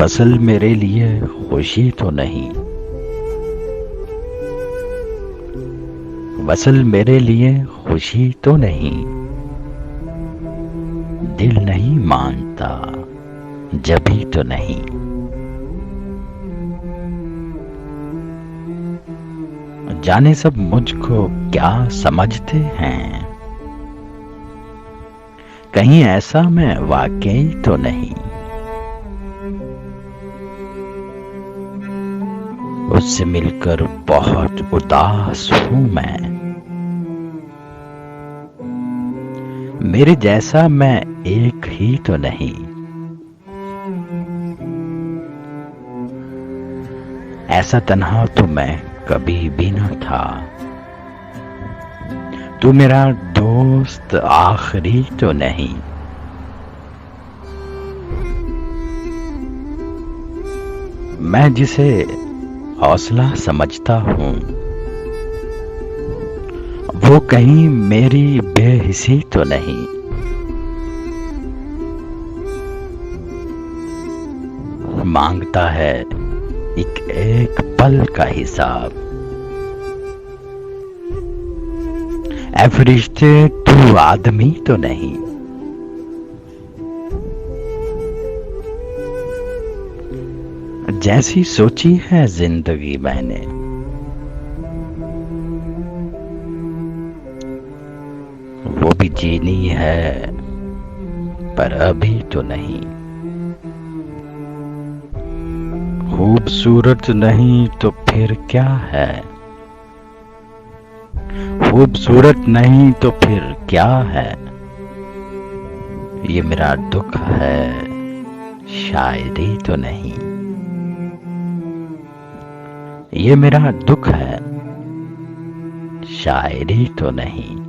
वसल मेरे लिए खुशी तो नहीं, वसल मेरे लिए खुशी तो नहीं, दिल नहीं मानता जभी तो नहीं। जाने सब मुझको क्या समझते हैं, कहीं ऐसा मैं वाकई तो नहीं। उससे मिलकर बहुत उदास हूं मैं, मेरे जैसा मैं एक ही तो नहीं। ऐसा तन्हा तो मैं कभी भी न था, तू मेरा दोस्त आखिरी तो नहीं। मैं जिसे हौसला समझता हूँ, वो कहीं मेरी बेहिसी तो नहीं। मांगता है एक एक पल का हिसाब, ऐ फरिश्ते तू आदमी तो नहीं। जैसी सोची है जिंदगी मैंने, वो भी जीनी है पर अभी तो नहीं। खूबसूरत नहीं तो फिर क्या है, खूबसूरत नहीं तो फिर क्या है। ये मेरा दुख है शायरी तो नहीं, ये मेरा दुख है शायरी तो नहीं।